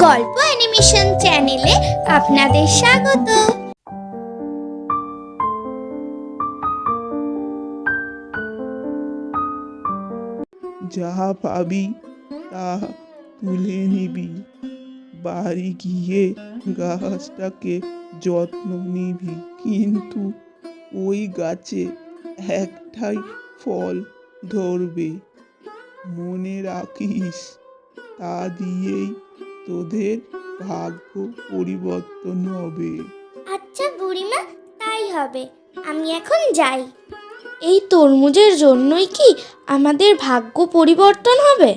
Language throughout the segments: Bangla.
গল্প অ্যানিমেশন চ্যানেলে আপনাদের স্বাগত। যা পাবি তা তুলে নিবি, বাড়ি গিয়ে গাছটাকে যত্ন নিবি, কিন্তু ওই গাছে একটাই ফল ধরবে, মনে রাখিস। তা দিয়েই তোদের ভাগ্য পরিবর্তন হবে। আচ্ছা বুড়িমা, তাই হবে। আমি এখন যাই। এই তরমুজের জন্যই কি আমাদের ভাগ্য পরিবর্তন হবে?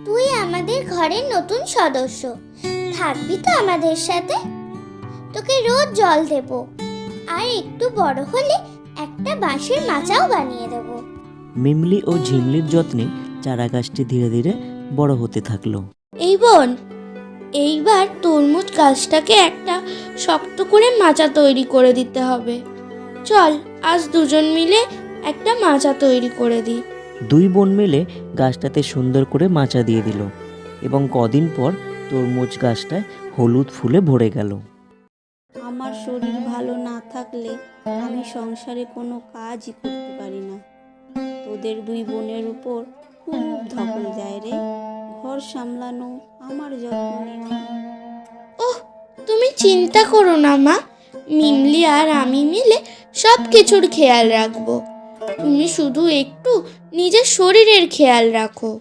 তুই আমাদের ঘরের নতুন সদস্য, থাকবি তো আমাদের সাথে? তোকে রোজ জল দেব, আর একটু বড় হলে একটা বাঁশের মাচাও বানিয়ে দেব। মিমলি ও ঝিমলির যত্নে চারা গাছটি ধীরে ধীরে বড় হতে থাকলো। এই বোন, এইবার তরমুজ গাছটাকে একটা শক্ত করে মাচা তৈরি করে দিতে হবে। চল আজ দুজন মিলে একটা মাচা তৈরি করে দিই। দুই বোন মিলে গাছটাতে সুন্দর করে মাচা দিয়ে দিল এবং কদিন পর তরমুজ গাছটায় হলুদ ফুলে ভরে গেল। আমার শরীর ভালো না থাকলে আমি সংসারে কোনো কাজই করতে পারি না। তোদের দুই বোনের উপর খুব ধকল যায় রে। ঘর সামলানো, আমার যত্ন নেওয়া। ওহ, তুমি চিন্তা করো না মা, মিমলি আর আমি মিলে সব কিছুর খেয়াল রাখবো। তুমি শুধু একটু নিজের শরীরের খেয়াল রাখো।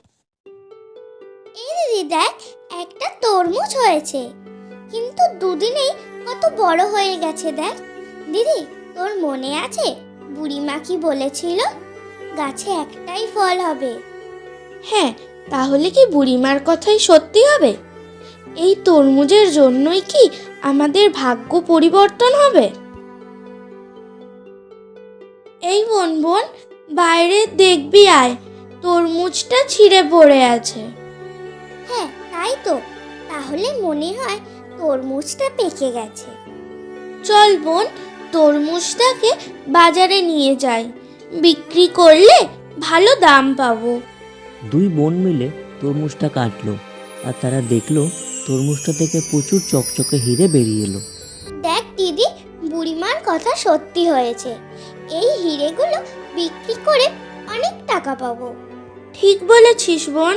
এই দিদি দেখ, একটা তরমুজ হয়েছে, কিন্তু দুদিনেই কত বড় হয়ে গেছে। দেখ দিদি, তোর মনে আছে বুড়িমা কি বলেছিল? গাছে একটাই ফল হবে। হ্যাঁ, তাহলে কি বুড়িমার কথাই সত্যি হবে? এই তরমুজের জন্যই কি আমাদের ভাগ্য পরিবর্তন হবে? এই বোন বোন, বাইরে দেখবি আয়, তরমুজটা ছিঁড়ে পড়ে আছে। হ্যাঁ তাই তো, তাহলে মনে হয় তরমুজটা পেকে গেছে। চল বোন, তরমুজটাকে বাজারে নিয়ে যাই, বিক্রি করলে ভালো দাম পাবো। দুই বোন মিলে তরমুজটা কাটলো আর তারা দেখলো তরমুজটা থেকে প্রচুর চকচকে হিরে বেরিয়ে এলো। দেখ দিদি, বুড়িমার কথা সত্যি হয়েছে। এই হিরেগুলো বিক্রি করে অনেক টাকা পাবো। ঠিক বলেছিস বোন।